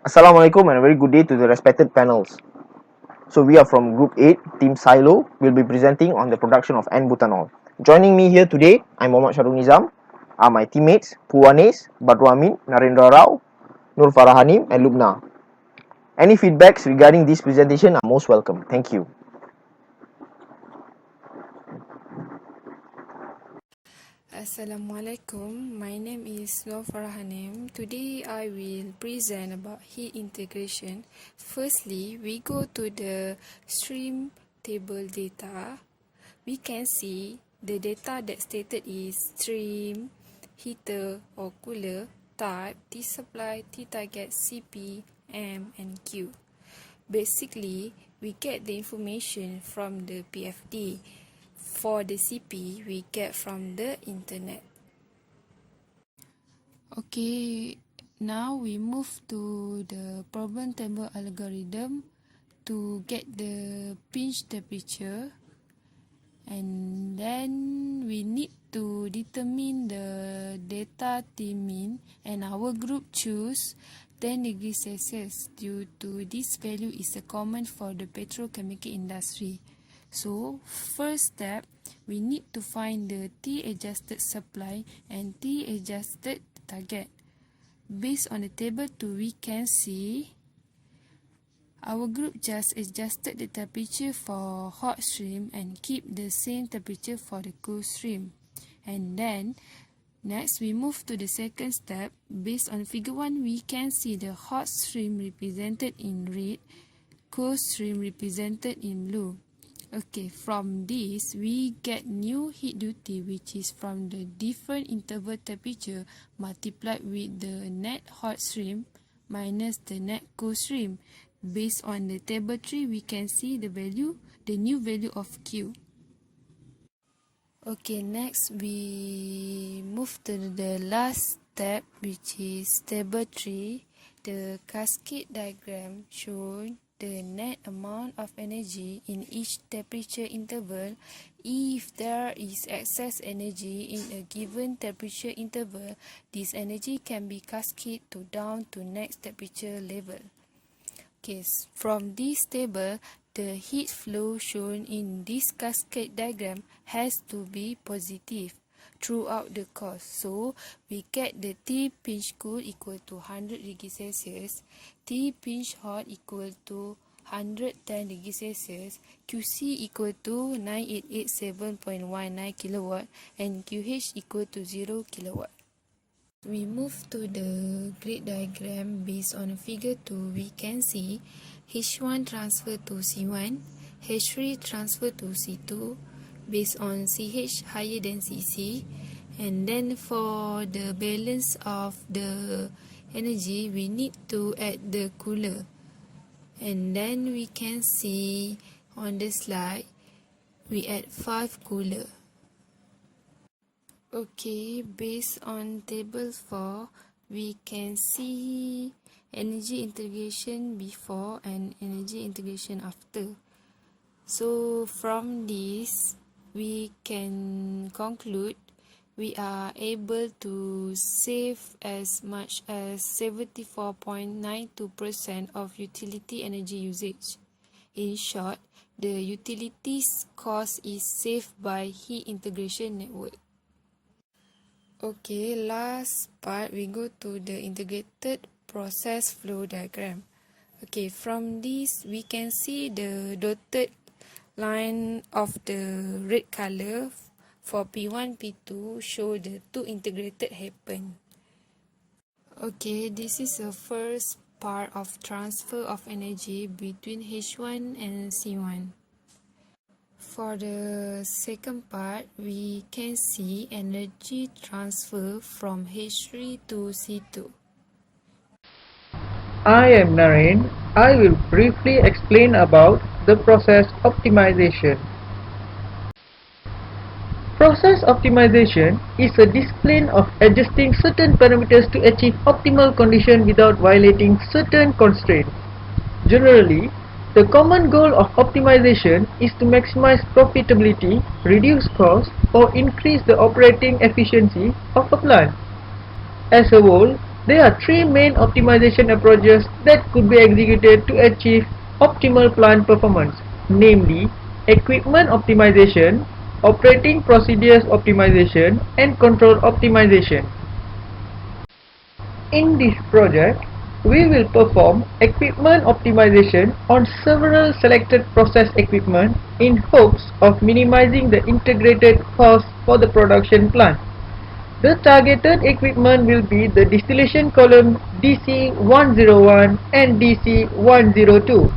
Assalamualaikum and a very good day to the respected panels. So we are from Group 8, Team Silo. We'll be presenting on the production of N-Butanol. Joining me here today, I'm Mohamad Nizam, are my teammates Puvanes, Badrul Amin, Narenda Rao, Noor, Farahanim and Lubna. Any feedbacks regarding this presentation are most welcome. Thank you. Assalamualaikum. My name is Noor Farahanim. Today I will present about heat integration. Firstly, we go to the stream table data. We can see the data that stated is stream, heater or cooler, type, T supply, T target, CP, M and Q. Basically, we get the information from the PFD. For the CP, we get from the internet. Okay, now we move to the problem table algorithm to get the pinch temperature, and then we need to determine the data T mean, and our group choose 10 degrees Celsius due to this value is a common for the petrochemical industry. So, first step, we need to find the T-adjusted supply and T-adjusted target. Based on the table 2, we can see our group just adjusted the temperature for hot stream and keep the same temperature for the cool stream. And then, next we move to the second step. Based on figure 1, we can see the hot stream represented in red, cool stream represented in blue. Okay, from this, we get new heat duty, which is from the different interval temperature multiplied with the net hot stream minus the net cool stream. Based on the table 3, we can see the new value of Q. Okay, next we move to the last step, which is table 3. The cascade diagram shows the net amount of energy in each temperature interval. If there is excess energy in a given temperature interval, this energy can be cascaded down to next temperature level. Okay, from this table, the heat flow shown in this cascade diagram has to be positive throughout the course. So, we get the T pinch cool equal to 100 degrees Celsius, T pinch hot equal to 110 degrees Celsius, QC equal to 9887.19 kilowatt, and QH equal to 0 kilowatt. We move to the grid diagram. Based on figure 2, we can see H1 transfer to C1, H3 transfer to C2, based on CH higher than CC, and then for the balance of the energy, we need to add the cooler, and then we can see on the slide we add 5 cooler. Okay, based on table 4, we can see energy integration before and energy integration after. So from this, we can conclude we are able to save as much as 74.92% of utility energy usage. In short, the utilities cost is saved by heat integration network. Okay, last part we go to the integrated process flow diagram. Okay, from this we can see the dotted line of the red color for P1, P2 show the two integrated happen. Okay, this is the first part of transfer of energy between H1 and C1. For the second part, we can see energy transfer from H3 to C2. I am Narendra. I will briefly explain about the process optimization. Process optimization is a discipline of adjusting certain parameters to achieve optimal condition without violating certain constraints. Generally, the common goal of optimization is to maximize profitability, reduce costs, or increase the operating efficiency of a plant. As a whole, There are three main optimization approaches that could be executed to achieve optimal plant performance, namely equipment optimization, operating procedures optimization, and control optimization. In this project, we will perform equipment optimization on several selected process equipment in hopes of minimizing the integrated cost for the production plant. The targeted equipment will be the distillation column DC101 and DC102.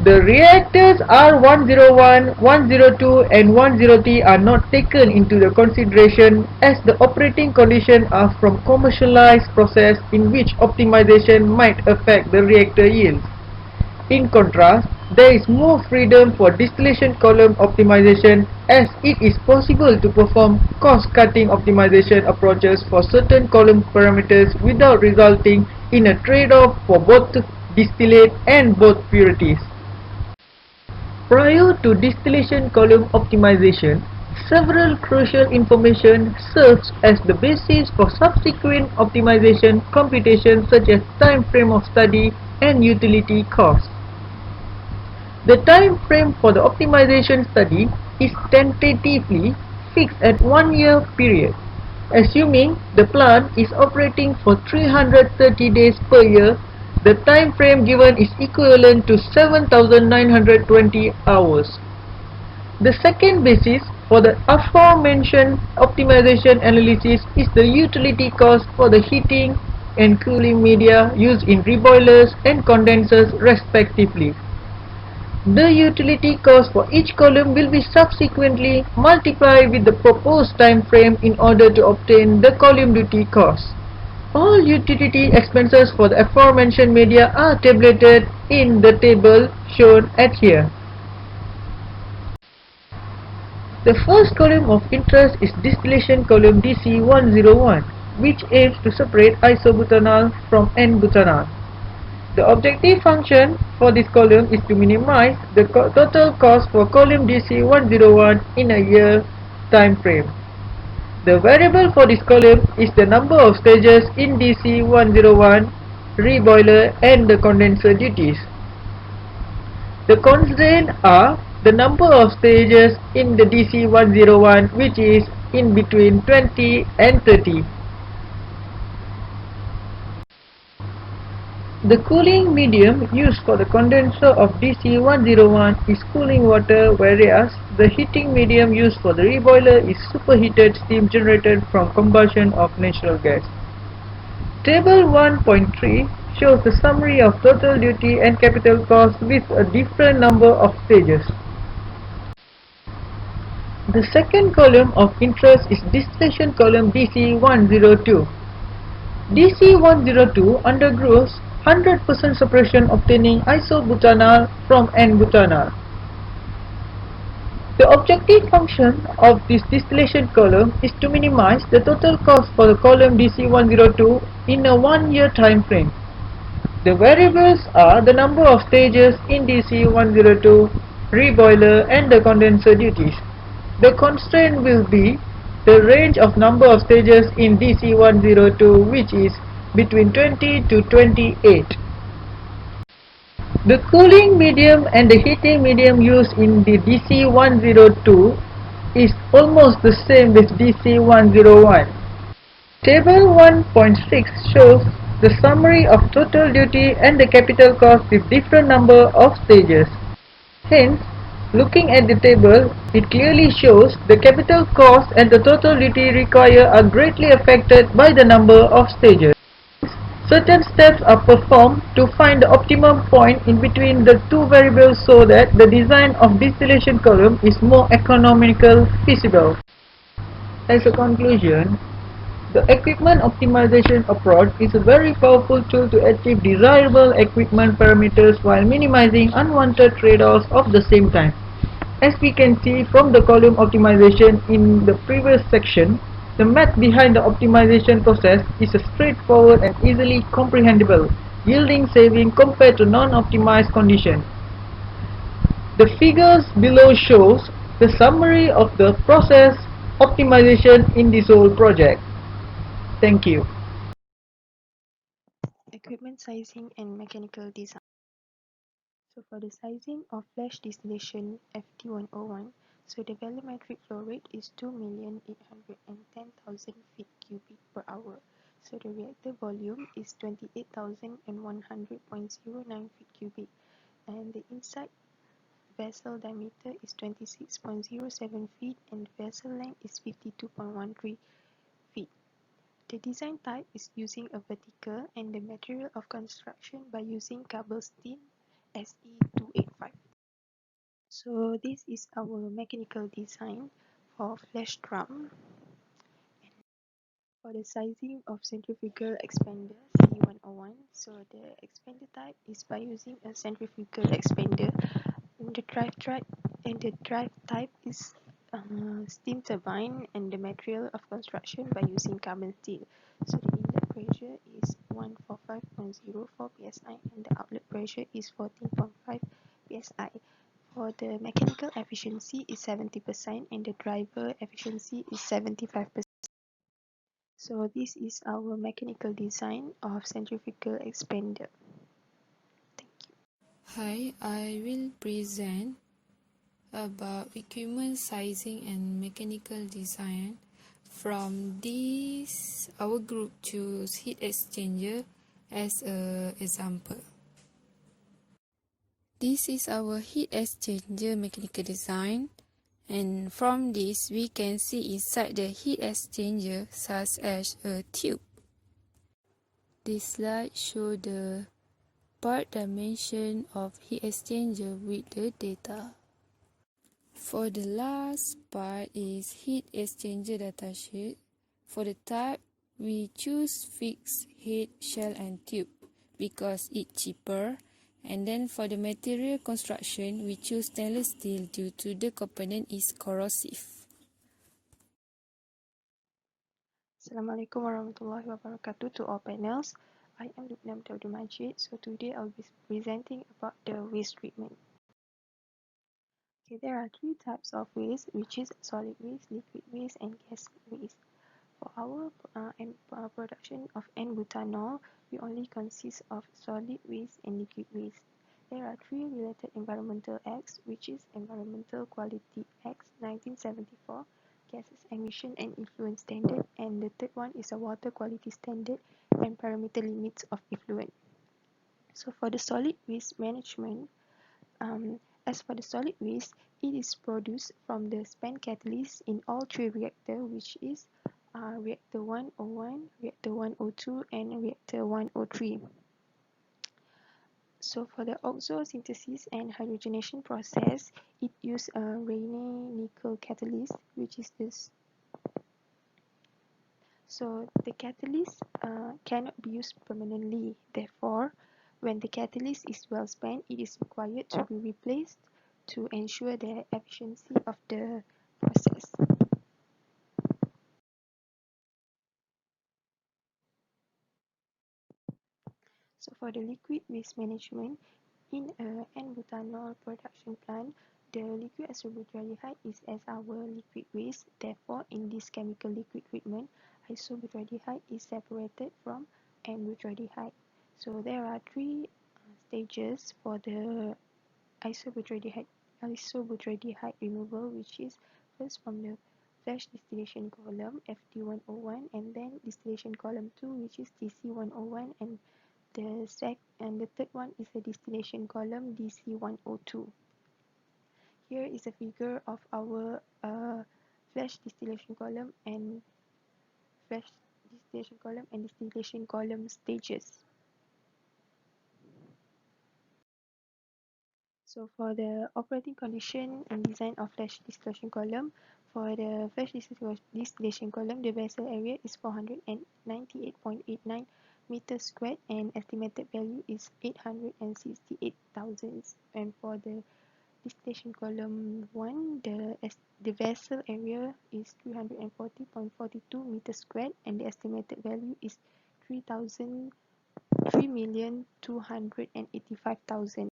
The reactors R101, 102 and 103 are not taken into the consideration as the operating conditions are from commercialized process in which optimization might affect the reactor yields. In contrast, there is more freedom for distillation column optimization as it is possible to perform cost-cutting optimization approaches for certain column parameters without resulting in a trade-off for both distillate and both purities. Prior to distillation column optimization, several crucial information serves as the basis for subsequent optimization computations such as time frame of study and utility cost. The time frame for the optimization study is tentatively fixed at 1 year period, assuming the plant is operating for 330 days per year. The time frame given is equivalent to 7,920 hours. The second basis for the aforementioned optimization analysis is the utility cost for the heating and cooling media used in reboilers and condensers respectively. The utility cost for each column will be subsequently multiplied with the proposed time frame in order to obtain the column duty cost. All utility expenses for the aforementioned media are tabulated in the table shown at here. The first column of interest is distillation column DC101, which aims to separate isobutanol from N-Butanol. The objective function for this column is to minimize the total cost for column DC101 in a year time frame. The variable for this column is the number of stages in DC101, reboiler and the condenser duties. The constraints are the number of stages in the DC101, which is in between 20 and 30. The cooling medium used for the condenser of DC101 is cooling water, whereas the heating medium used for the reboiler is superheated steam generated from combustion of natural gas. Table 1.3 shows the summary of total duty and capital cost with a different number of stages. The second column of interest is distillation column DC102. DC102 undergoes 100% separation obtaining isobutanol from N-Butanol. The objective function of this distillation column is to minimize the total cost for the column DC102 in a 1 year time frame. The variables are the number of stages in DC102, reboiler and the condenser duties. The constraint will be the range of number of stages in DC102, which is between 20 to 28. The cooling medium and the heating medium used in the DC102 is almost the same with DC101. Table 1.6 shows the summary of total duty and the capital cost with different number of stages. Hence, looking at the table, it clearly shows the capital cost and the total duty required are greatly affected by the number of stages. Certain steps are performed to find the optimum point in between the two variables so that the design of distillation column is more economical feasible. As a conclusion, the equipment optimization approach is a very powerful tool to achieve desirable equipment parameters while minimizing unwanted trade-offs at the same time. As we can see from the column optimization in the previous section, the math behind the optimization process is straightforward and easily comprehensible, yielding saving compared to non-optimized conditions. The figures below shows the summary of the process optimization in this whole project. Thank you. Equipment sizing and mechanical design. So for the sizing of flash distillation FD101, so the volumetric flow rate is 2,810,000 feet cubic per hour. So the reactor volume is 28,100.09 feet cubic, and the inside vessel diameter is 26.07 feet and the vessel length is 52.13 feet. The design type is using a vertical and the material of construction by using carbon steel SE285. So this is our mechanical design for flash drum. For the sizing of centrifugal expander C101, so the expander type is by using a centrifugal expander. And the drive type is steam turbine, and the material of construction by using carbon steel. So the inlet pressure is 145.04 psi and the outlet pressure is 14.5 psi. For the mechanical efficiency is 70% and the driver efficiency is 75%. So this is our mechanical design of centrifugal expander. Thank you. Hi, I will present about equipment sizing and mechanical design. From this, our group choose heat exchanger as an example. This is our heat exchanger mechanical design, and from this we can see inside the heat exchanger such as a tube. This slide shows the part dimension of heat exchanger with the data. For the last part is heat exchanger datasheet. For the type, we choose fixed head, shell and tube because it's cheaper. And then for the material construction, we choose stainless steel due to the component is corrosive. Assalamualaikum warahmatullahi wabarakatuh to all panels. I am Lubna Binti Ab Majid. So today I'll be presenting about the waste treatment. Okay, there are three types of waste, which is solid waste, liquid waste, and gas waste. For our production of N-Butanol, we only consist of solid waste and liquid waste. There are three related environmental acts, which is Environmental Quality Act 1974, Gases Emission and Effluent Standard, and the third one is a Water Quality Standard and Parameter Limits of Effluent. So for the solid waste management, as for the solid waste, it is produced from the spent catalyst in all three reactors, which is reactor 101, reactor 102, and reactor 103. So for the oxo-synthesis and hydrogenation process, it uses a Raney nickel catalyst, which is this. So the catalyst cannot be used permanently. Therefore, when the catalyst is well spent, it is required to be replaced to ensure the efficiency of the process. So for the liquid waste management, in a N-Butanol production plant, the liquid isobutadiene is as our liquid waste. Therefore, in this chemical liquid treatment, isobutadiene is separated from N-butadiene. So there are three stages for the isobutadiene removal, which is first from the flash distillation column FD101, and then distillation column 2, which is DC101, and the third one is the distillation column DC102. Here is a figure of our flash distillation column and distillation column stages. So for the operating condition and design of flash distillation column, for the flash distillation column, the vessel area is 498.89 meters squared and estimated value is 868,000. And for the distillation column 1, the vessel area is 340.42 meters squared and the estimated value is 3,285,000.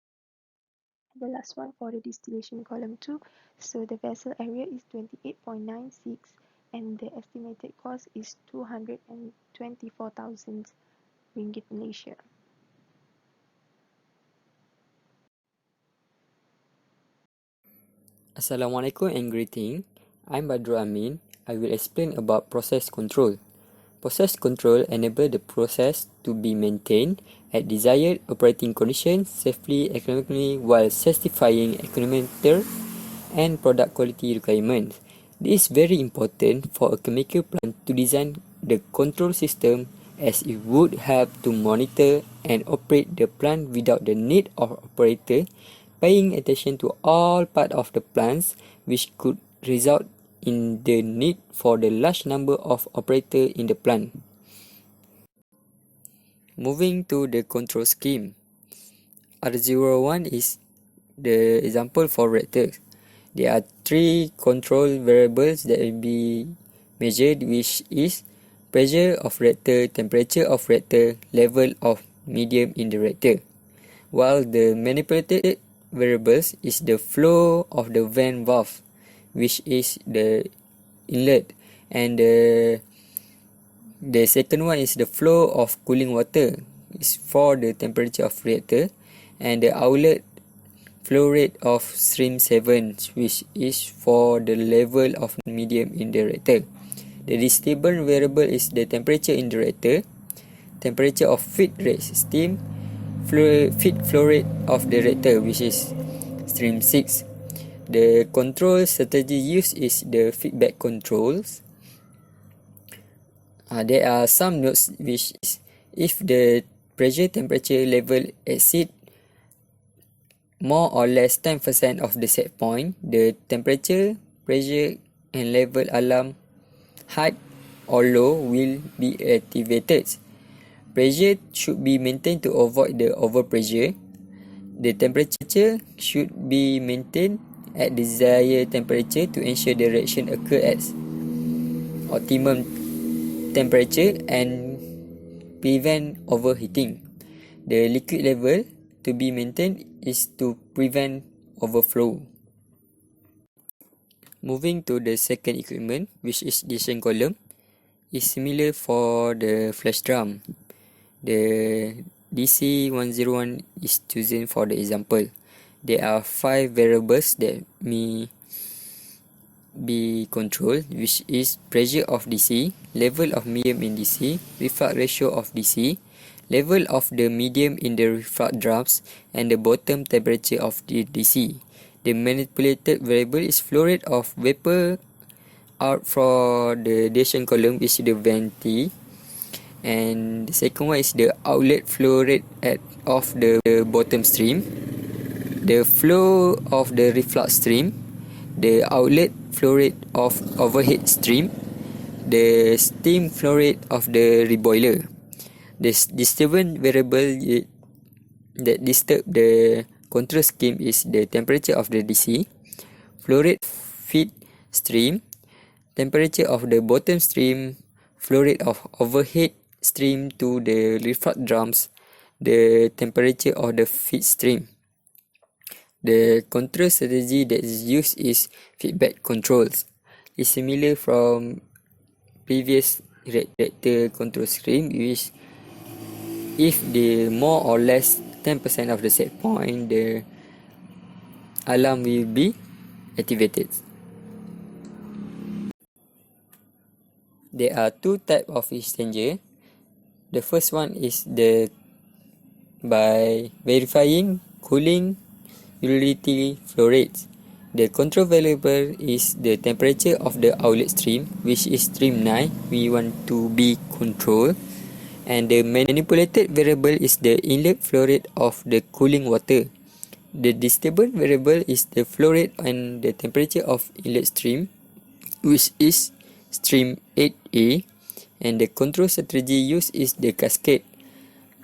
The last one for the distillation column 2, so the vessel area is 28.96 and the estimated cost is 224,000. Ringgit Malaysia. Assalamualaikum and greeting. I'm Badrul Amin. I will explain about process control. Process control enable the process to be maintained at desired operating conditions safely economically while satisfying environmental and product quality requirements. This is very important for a chemical plant to design the control system as it would help to monitor and operate the plant without the need of operator paying attention to all parts of the plants, which could result in the need for the large number of operators in the plant. Moving to the control scheme, R01 is the example for reactors. There are three control variables that will be measured, which is pressure of reactor, temperature of reactor, level of medium in the reactor. While the manipulated variables is the flow of the vent valve, which is the inlet, and the second one is the flow of cooling water, is for the temperature of reactor, and the outlet flow rate of stream 7, which is for the level of medium in the reactor. The disturbance variable is the temperature in the reactor, temperature of feed rate steam, feed flow rate of the reactor, which is stream 6. The control strategy used is the feedback controls. There are some notes, which is if the pressure temperature level exceed more or less 10% of the set point, the temperature, pressure and level alarm high or low will be activated. Pressure should be maintained to avoid the overpressure. The temperature should be maintained at desired temperature to ensure the reaction occur at optimum temperature and prevent overheating. The liquid level to be maintained is to prevent overflow. Moving to the second equipment, which is digestion column, is similar for the flash drum. The DC101 is chosen for the example. There are 5 variables that may be controlled, which is pressure of DC, level of medium in DC, reflux ratio of DC, level of the medium in the reflux drums, and the bottom temperature of the DC. The manipulated variable is flow rate of vapor out for the digestion column, which is the venti. And the second one is the outlet flow rate of the bottom stream, the flow of the reflux stream, the outlet flow rate of overhead stream, the steam flow rate of the reboiler. The disturbance variable that disturb the control scheme is the temperature of the DC, flow rate feed stream, temperature of the bottom stream, flow rate of overhead stream to the reflux drums, the temperature of the feed stream. The control strategy that is used is feedback controls. It's similar from previous reactor control scheme, which if the more or less 10% of the set point, the alarm will be activated. There are 2 types of exchanger. The first one is by verifying cooling utility flow rates. The control variable is the temperature of the outlet stream, which is stream 9. We want to be controlled. And the manipulated variable is the inlet flow rate of the cooling water. The disturbance variable is the flow rate and the temperature of inlet stream, which is stream 8A. And the control strategy used is the cascade.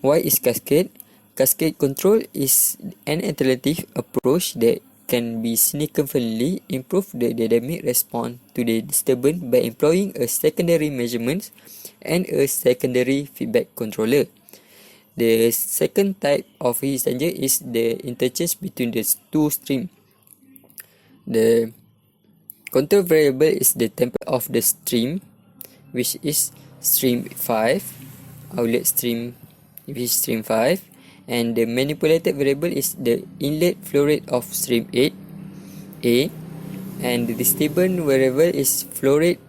Why is cascade? Cascade control is an alternative approach that can be significantly improve the dynamic response to the disturbance by employing a secondary measurement and a secondary feedback controller. The second type of heat exchanger is the interchange between the 2 streams. The control variable is the temperature of the stream, which is stream 5, outlet stream which is stream 5, and the manipulated variable is the inlet flow rate of stream 8 A, and the disturbance variable is flow rate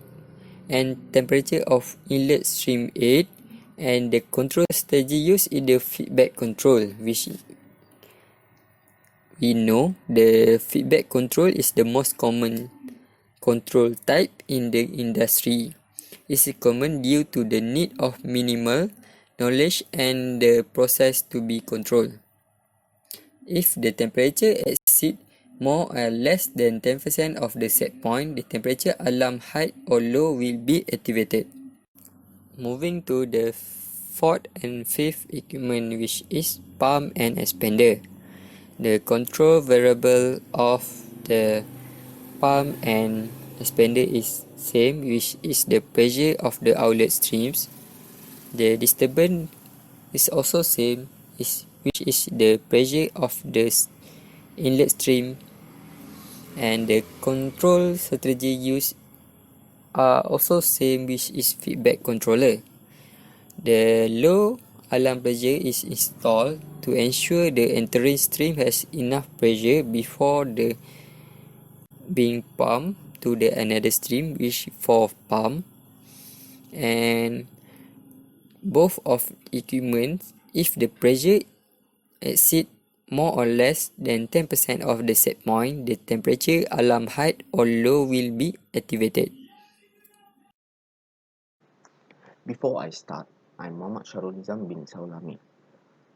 and temperature of inlet stream 8, and the control strategy used is the feedback control, which we know the feedback control is the most common control type in the industry. It is common due to the need of minimal knowledge and the process to be controlled. If the temperature exceeds more or less than 10% of the set point, the temperature alarm high or low will be activated. Moving to the fourth and fifth equipment, which is pump and expander. The control variable of the pump and expander is same, which is the pressure of the outlet streams. The disturbance is also same, which is the pressure of the inlet stream, and the control strategy used are also same, which is feedback controller. The low alarm pressure is installed to ensure the entering stream has enough pressure before the being pumped to the another stream, which for pump. And both of equipment, if the pressure exceed more or less than 10% of the set point, the temperature alarm high or low will be activated. Before I start, I'm Mohamad Nizam bin Sahul Amin.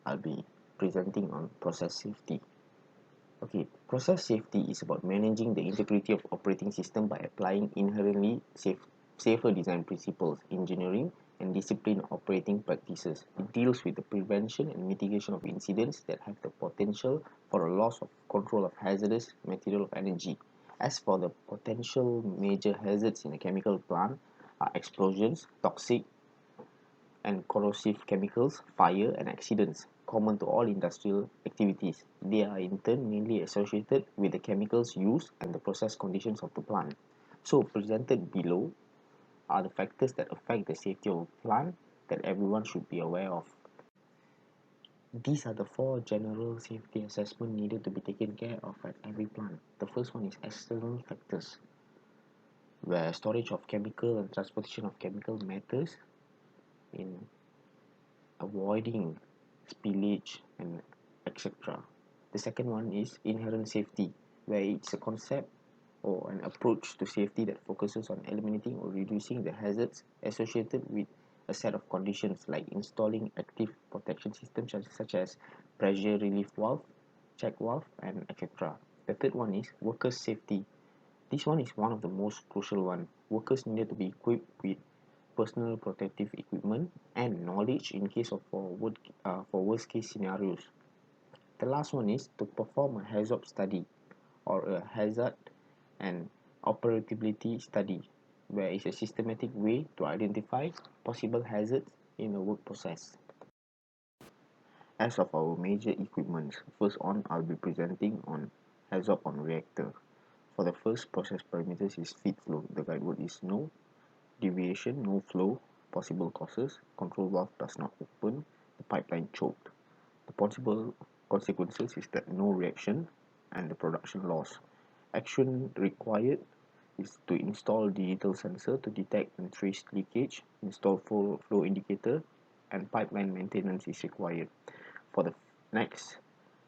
I'll be presenting on process safety. Okay, process safety is about managing the integrity of operating system by applying inherently safer design principles, engineering, and disciplined operating practices. It deals with the prevention and mitigation of incidents that have the potential for a loss of control of hazardous material of energy. As for the potential major hazards in a chemical plant are explosions, toxic and corrosive chemicals, fire, and accidents, common to all industrial activities. They are in turn mainly associated with the chemicals used and the process conditions of the plant. So, presented below are the factors that affect the safety of a plant that everyone should be aware of. These are the four general safety assessments needed to be taken care of at every plant. The first one is external factors, where storage of chemical and transportation of chemical matters in avoiding spillage and etc. The second one is inherent safety, where it's a concept or an approach to safety that focuses on eliminating or reducing the hazards associated with a set of conditions, like installing active protection systems such as pressure relief valve, check valve, and etc. The third one is workers' safety. This one is one of the most crucial one. Workers needed to be equipped with personal protective equipment and knowledge in case of for worst case scenarios. The last one is to perform a hazard study or a hazard and operability study, where it's a systematic way to identify possible hazards in a work process. As of our major equipments, first on I'll be presenting on hazard on reactor. For the first process parameters is feed flow. The guide word is no, deviation, no flow, possible causes, control valve does not open, the pipeline choked. The possible consequences is that no reaction and the production loss. Action required is to install digital sensor to detect and trace leakage, install flow indicator, and pipeline maintenance is required. For the next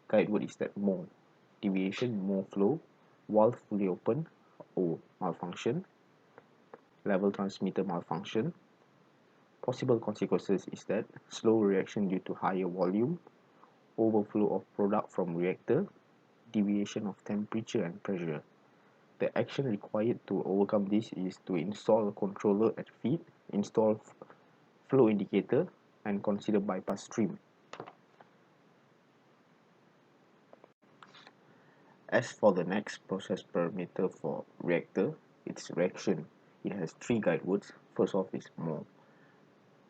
guide word is that more, deviation, more flow, valve fully open or malfunction, level transmitter malfunction. Possible consequences is that slow reaction due to higher volume, overflow of product from reactor, deviation of temperature and pressure. The action required to overcome this is to install a controller at feed, install flow indicator, and consider bypass stream. As for the next process parameter for reactor, it's reaction. It has three guide words. First off is more.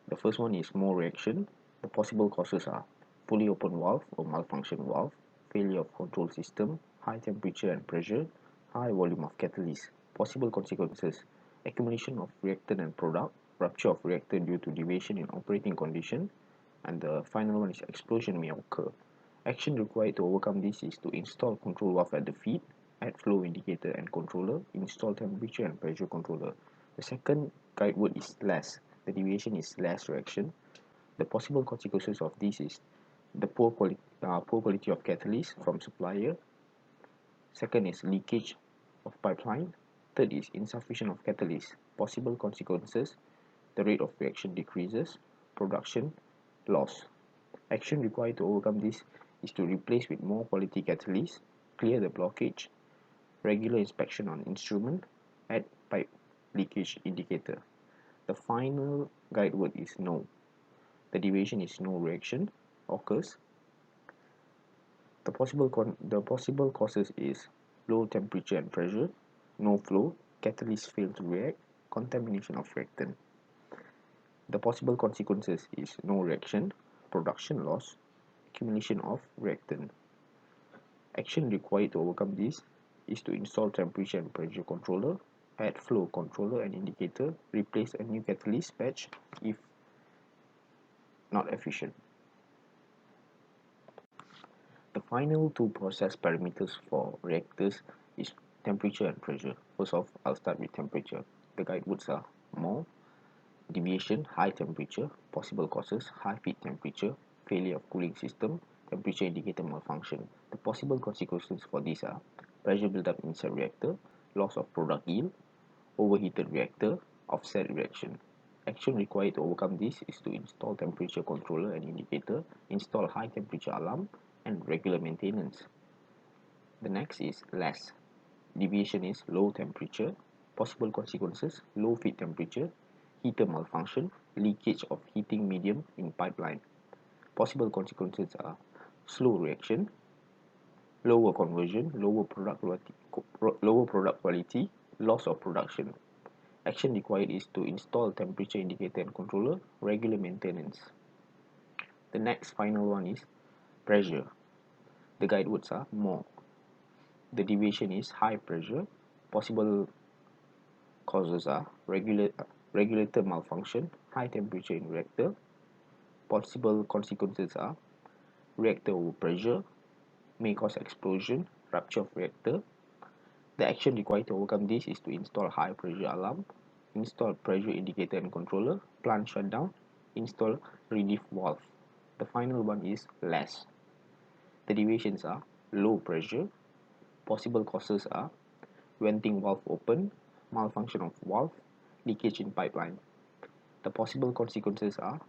The first one is more reaction. The possible causes are fully open valve or malfunction valve, failure of control system, high temperature and pressure, high volume of catalyst. Possible consequences: accumulation of reactant and product, rupture of reactor due to deviation in operating condition, And the final one is explosion may occur. Action required to overcome this is to install control valve at the feed, add flow indicator and controller, install temperature and pressure controller. The second guide word is less. The deviation is less reaction. The possible consequences of this is the poor quality of catalyst from supplier. Second is leakage of pipeline. Third is insufficient of catalyst. Possible consequences: the rate of reaction decreases, production loss. Action required to overcome this is to replace with more quality catalyst, clear the blockage, regular inspection on instrument, add pipe leakage indicator. The final guide word is no. The deviation is no reaction occurs. The possible causes is low temperature and pressure, no flow, catalyst fail to react, contamination of reactant. The possible consequences is no reaction, production loss, accumulation of reactant. Action required to overcome this is to install temperature and pressure controller, add flow controller and indicator, replace a new catalyst patch if not efficient. The final two process parameters for reactors is temperature and pressure. First off, I'll start with temperature. The guide words are more, deviation, high temperature, possible causes, high feed temperature, failure of cooling system, temperature indicator malfunction. The possible consequences for these are pressure buildup inside reactor, loss of product yield, overheated reactor, offset reaction. Action required to overcome this is to install temperature controller and indicator, install high temperature alarm, and regular maintenance. The next is less. Deviation is low temperature. Possible consequences: low feed temperature, heater malfunction, leakage of heating medium in pipeline. Possible consequences are slow reaction, lower conversion, lower product quality, loss of production. Action required is to install temperature indicator and controller, regular maintenance. The next final one is pressure. The guide words are more. The deviation is high pressure. Possible causes are regulator malfunction, high temperature in reactor. Possible consequences are reactor overpressure, may cause explosion, rupture of reactor. The action required to overcome this is to install high pressure alarm, install pressure indicator and controller, plant shutdown, install relief valve. The final one is less. The deviations are low pressure. Possible causes are venting valve open, malfunction of valve, leakage in pipeline. The possible consequences are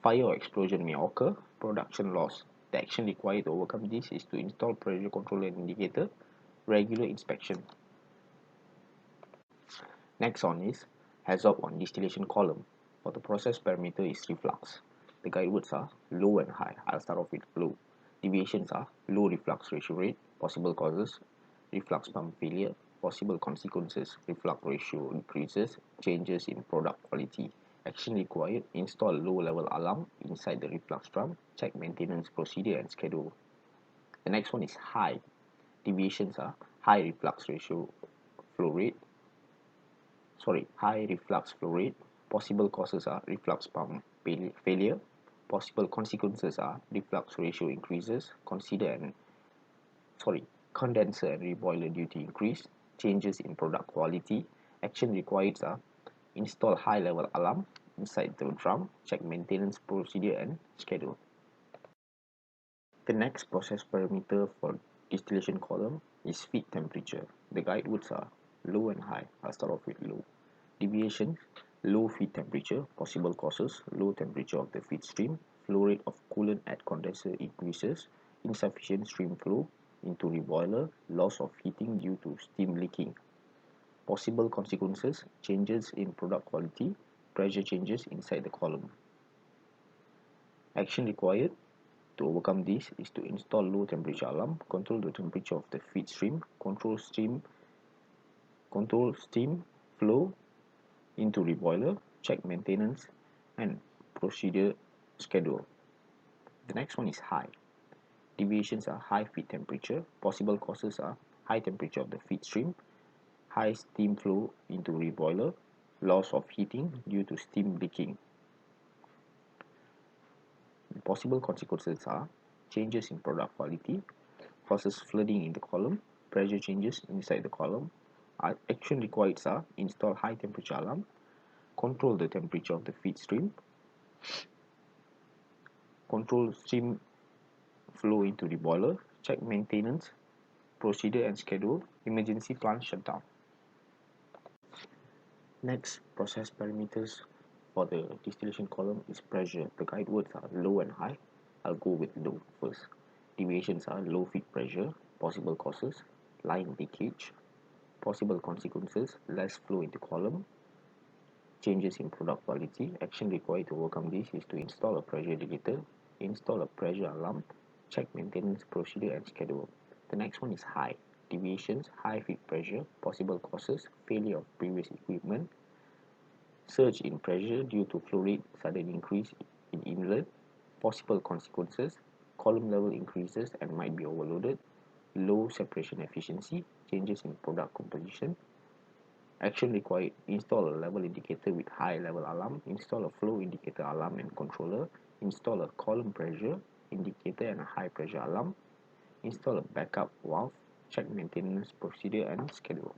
fire or explosion may occur, production loss. The action required to overcome this is to install pressure controller and indicator, regular inspection. Next on is heads-up on distillation column. For the process parameter is reflux. The guide words are low and high. I'll start off with low. Deviations are low reflux ratio rate. Possible causes: reflux pump failure. Possible consequences: reflux ratio increases, changes in product quality. Action required: install low level alarm inside the reflux drum, check maintenance procedure and schedule. The next one is high. Deviations are high reflux ratio flow rate. High reflux flow rate. Possible causes are reflux pump failure. Possible consequences are reflux ratio increases, condenser and reboiler duty increase, changes in product quality. Action required are install high level alarm inside the drum, check maintenance procedure and schedule. The next process parameter for distillation column is feed temperature. The guide words are low and high. I'll start off with low. Deviations: low feed temperature. Possible causes: low temperature of the feed stream, flow rate of coolant at condenser increases, insufficient stream flow into reboiler, loss of heating due to steam leaking. Possible consequences: changes in product quality, pressure changes inside the column. Action required to overcome this is to install low temperature alarm, control the temperature of the feed stream, control steam flow into reboiler, check maintenance and procedure schedule. The next one is high. Deviations are high feed temperature. Possible causes are high temperature of the feed stream, high steam flow into reboiler, loss of heating due to steam leaking. possible consequences are changes in product quality, causes flooding in the column, pressure changes inside the column. Action required are install high temperature alarm, control the temperature of the feed stream, control stream flow into the boiler, check maintenance, procedure and schedule, emergency plant shutdown. Next, process parameters for the distillation column is pressure. The guide words are low and high. I'll go with low first. Deviations are low feed pressure, possible causes, line leakage, possible consequences, less flow into column, changes in product quality. Action required to overcome this is to install a pressure indicator, install a pressure alarm, check maintenance procedure and schedule. The next one is high. Deviations, high feed pressure, possible causes, failure of previous equipment, surge in pressure due to flow rate sudden increase in inlet, possible consequences, column level increases and might be overloaded, low separation efficiency, changes in product composition. Action required, install a level indicator with high level alarm, install a flow indicator alarm and controller, install a column pressure indicator and a high pressure alarm, install a backup valve, check maintenance procedure and schedule.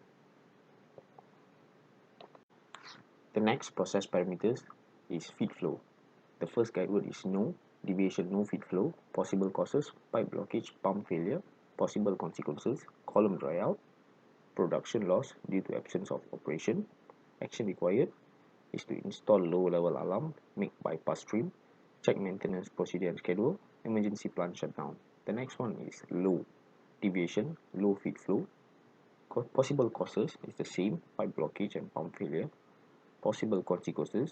The next process parameters is feed flow. The first guide word is no, deviation no feed flow, possible causes, pipe blockage, pump failure, possible consequences, column dry out, production loss due to absence of operation. Action required is to install low level alarm, make bypass stream, check maintenance procedure and schedule, emergency plant shutdown. The next one is low, deviation, low feed flow. Possible causes is the same, pipe blockage and pump failure. Possible consequences,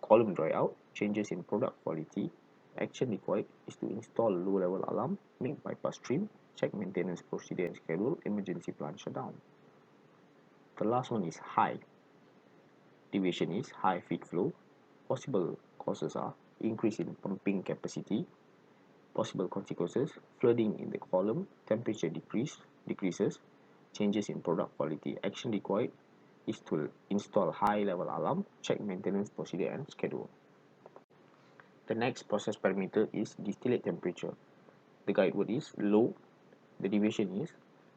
column dry out, changes in product quality. Action required is to install low level alarm, make bypass stream, check maintenance procedure and schedule, emergency plant shutdown. The last one is high. Deviation is high feed flow. Possible causes are increase in pumping capacity. Possible consequences, flooding in the column, temperature decreases, changes in product quality. Action required is to install high level alarm, check maintenance procedure and schedule. The next process parameter is distillate temperature. The guide word is low. The deviation is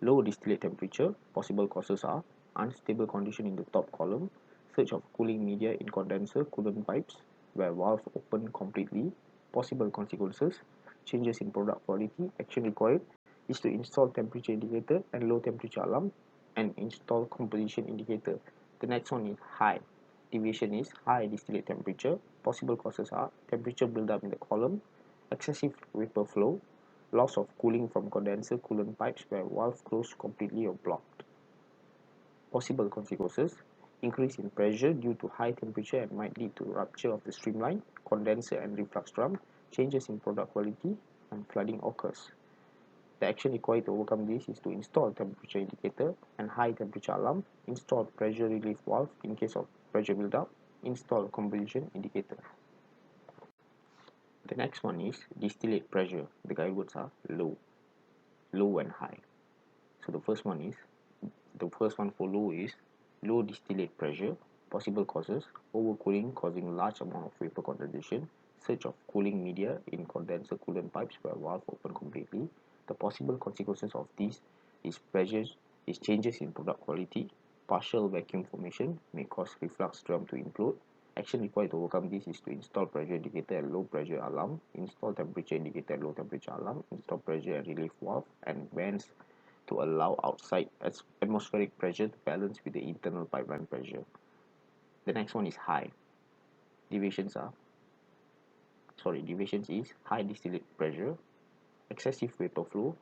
low distillate temperature. Possible causes are unstable condition in the top column, surge of cooling media in condenser coolant pipes where valve open completely. Possible consequences, changes in product quality. Action required is to install temperature indicator and low temperature alarm and install composition indicator. The next one is high. Deviation is high distillate temperature. Possible causes are temperature buildup in the column, excessive vapor flow, loss of cooling from condenser coolant pipes where valve closed completely or blocked. Possible consequences, increase in pressure due to high temperature and might lead to rupture of the streamline, condenser and reflux drum, changes in product quality, and flooding occurs. The action required to overcome this is to install temperature indicator and high temperature alarm, install pressure relief valve in case of pressure buildup, install composition indicator. The next one is distillate pressure. The guide words are low, low and high. So the first one for low is low distillate pressure. Possible causes, overcooling causing large amount of vapor condensation, surge of cooling media in condenser coolant pipes where valve open completely. The possible consequences of this is changes in product quality, partial vacuum formation may cause reflux drum to implode. Action required to overcome this is to install pressure indicator and low pressure alarm, install temperature indicator and low temperature alarm, install pressure and relief valve and vents to allow outside atmospheric pressure to balance with the internal pipeline pressure. The next one is high. Deviations is high distillate pressure, excessive vapor flow,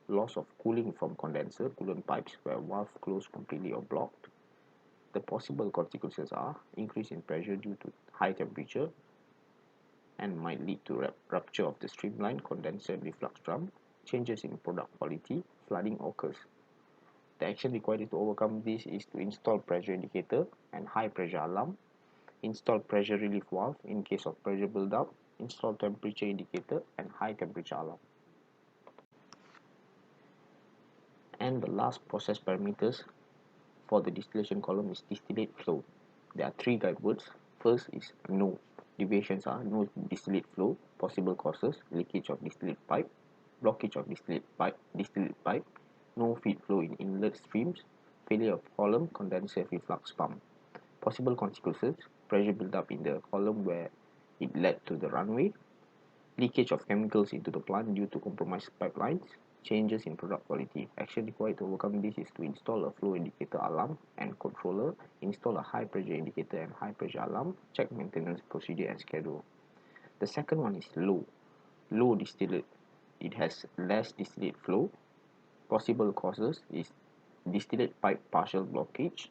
loss of cooling from condenser coolant pipes where valve closed completely or blocked. The possible consequences are increase in pressure due to high temperature and might lead to rupture of the streamline, condenser and reflux drum, changes in product quality, flooding occurs. The action required to overcome this is to install pressure indicator and high pressure alarm, install pressure relief valve in case of pressure buildup, install temperature indicator and high temperature alarm. And the last process parameters for the distillation column is distillate flow. There are three guide words. First is no. Deviations are no distillate flow. Possible causes: leakage of distillate pipe, blockage of distillate pipe, no feed flow in inlet streams, failure of column condenser reflux pump. Possible consequences: pressure buildup in the column where it led to the runway, leakage of chemicals into the plant due to compromised pipelines, changes in product quality. Action required to overcome this is to install a flow indicator alarm and controller, install a high pressure indicator and high pressure alarm, check maintenance procedure and schedule. The second one is low distillate. It has less distillate flow. Possible causes is distillate pipe partial blockage,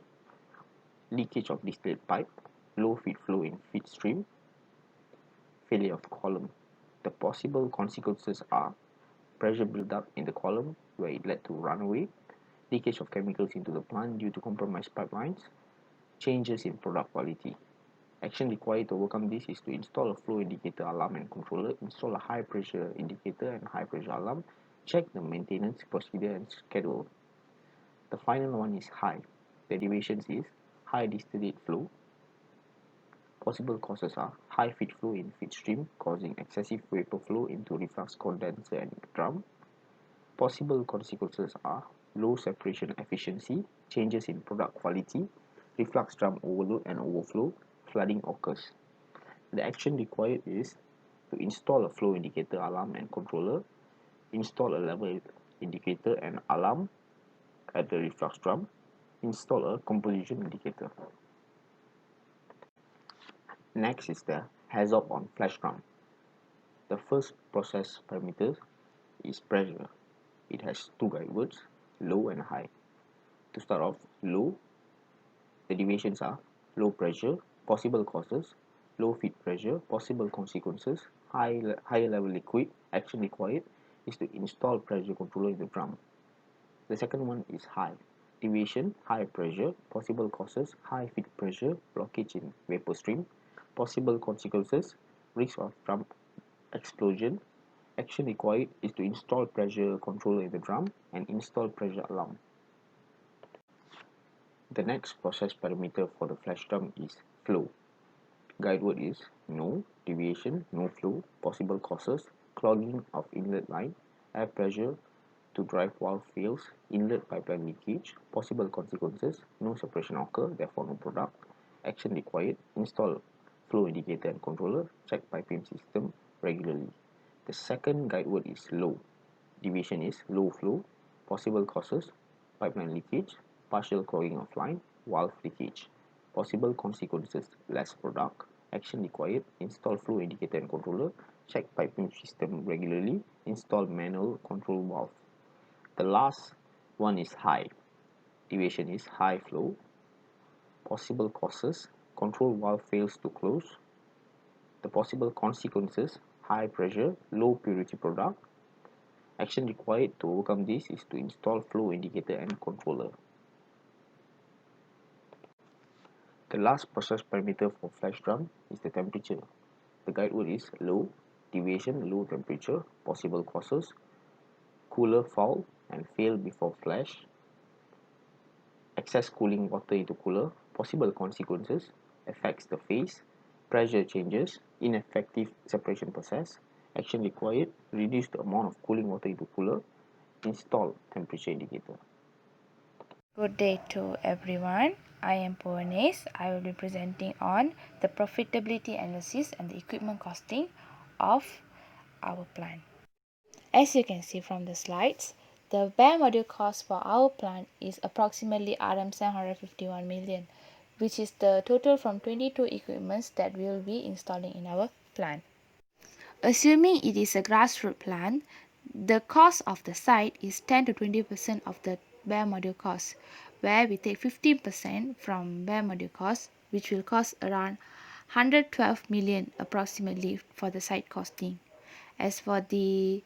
leakage of distillate pipe, low feed flow in feed stream, failure of column. The possible consequences are pressure buildup in the column where it led to runaway, leakage of chemicals into the plant due to compromised pipelines, changes in product quality. Action required to overcome this is to install a flow indicator alarm and controller, install a high pressure indicator and high pressure alarm, check the maintenance procedure and schedule. The final one is high. The deviations is high distillate flow. Possible causes are high feed flow in feed stream causing excessive vapor flow into reflux condenser and drum. Possible consequences are low separation efficiency, changes in product quality, reflux drum overload and overflow, flooding occurs. The action required is to install a flow indicator alarm and controller, install a level indicator and alarm at the reflux drum, install a composition indicator. Next is the heads-up on flash drum. The first process parameter is pressure. It has two guide words, low and high. To start off, low, the deviations are low pressure, possible causes, low feed pressure, possible consequences, higher level liquid. Action required is to install pressure controller in the drum. The second one is high. Deviation, high pressure, possible causes, high feed pressure, blockage in vapor stream, possible consequences, risk of drum explosion. Action required is to install pressure controller in the drum and install pressure alarm. The next process parameter for the flash drum is flow. Guide word is no, deviation, no flow, possible causes, clogging of inlet line, air pressure to drive valve fails, inlet pipeline leakage, possible consequences, no separation occur, therefore no product. Action required, install flow indicator and controller, check piping system regularly. The second guide word is low. Deviation is low flow, possible causes, pipeline leakage, partial clogging of line, valve leakage. Possible consequences, less product. Action required, install flow indicator and controller, check piping system regularly, install manual control valve. The last one is high. Deviation is high flow, possible causes, control valve fails to close. The possible consequences, high pressure, low purity product. Action required to overcome this is to install flow indicator and controller. The last process parameter for flash drum is the temperature. The guide word is low, deviation, low temperature, possible causes, cooler foul and fail before flash, excess cooling water into cooler, possible consequences, affects the phase, pressure changes, ineffective separation process. Action required, reduce the amount of cooling water into cooler, install temperature indicator. Good day to everyone. I am Puvanes. I will be presenting on the profitability analysis and the equipment costing of our plant. As you can see from the slides, the bare module cost for our plant is approximately Rm 751 million, which is the total from 22 equipments that we will be installing in our plant. Assuming it is a grassroots plant, the cost of the site is 10 to 20% of the bare module cost, where we take 15% from bare module cost, which will cost around 112 million approximately for the site costing. As for the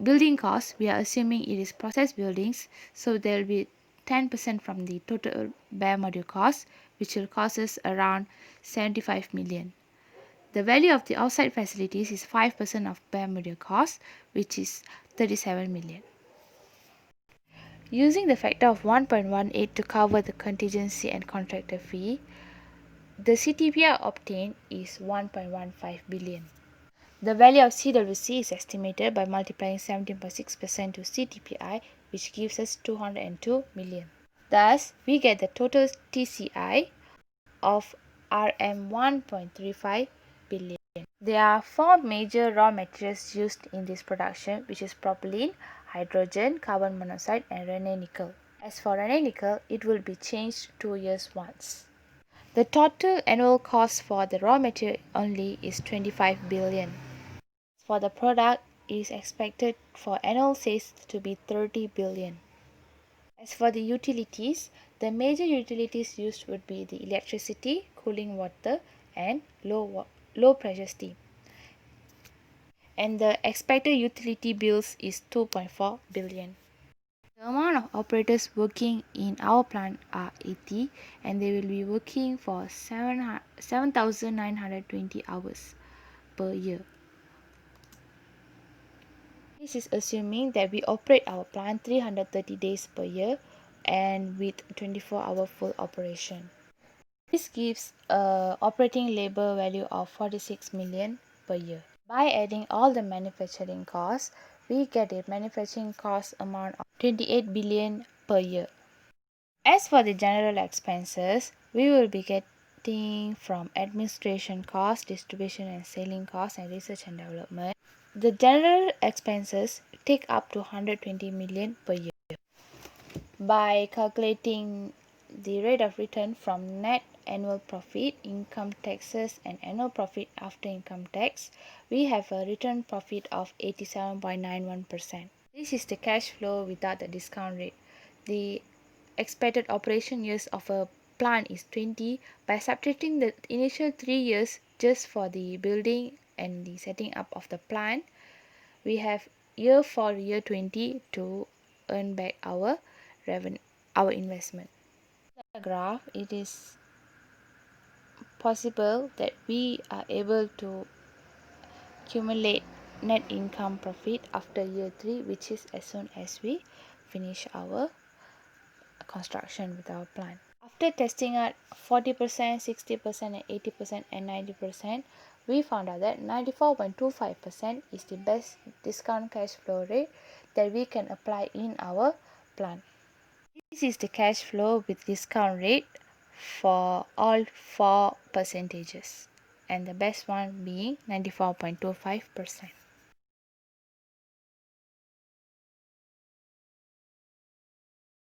building cost, we are assuming it is process buildings, so there will be 10% from the total bare module cost, which will cost us around 75 million. The value of the outside facilities is 5% of bare module cost, which is 37 million. Using the factor of 1.18 to cover the contingency and contractor fee, the CTPR obtained is 1.15 billion. The value of CWC is estimated by multiplying 17.6% to CTPI, which gives us 202 million. Thus, we get the total TCI of Rm 1.35 billion. There are 4 major raw materials used in this production, which is propylene, hydrogen, carbon monoxide and Rene nickel. As for Rene nickel, it will be changed 2 years once. The total annual cost for the raw material only is 25 billion. For the product, it is expected for annual sales to be 30 billion. As for the utilities, the major utilities used would be the electricity, cooling water and low pressure steam. And the expected utility bills is 2.4 billion. The amount of operators working in our plant are 80 and they will be working for 7,920 hours per year. This is assuming that we operate our plant 330 days per year and with 24-hour full operation. This gives a operating labor value of 46 million per year. By adding all the manufacturing costs, we get a manufacturing cost amount of 28 billion per year. As for the general expenses, we will be getting from administration costs, distribution and selling costs and research and development. The general expenses take up to 120 million per year. By calculating the rate of return from net annual profit, income taxes and annual profit after income tax, we have a return profit of 87.91%. This is the cash flow without the discount rate. The expected operation years of a plant is 20. By subtracting the initial 3 years just for the building and the setting up of the plant, we have year 20 to earn back our revenue, our investment. In the graph, it is possible that we are able to accumulate net income profit after year 3, which is as soon as we finish our construction with our plant. After testing out 40%, 60% and 80% and 90%, we found out that 94.25% is the best discount cash flow rate that we can apply in our plant. This is the cash flow with discount rate for all 4 percentages and the best one being 94.25%.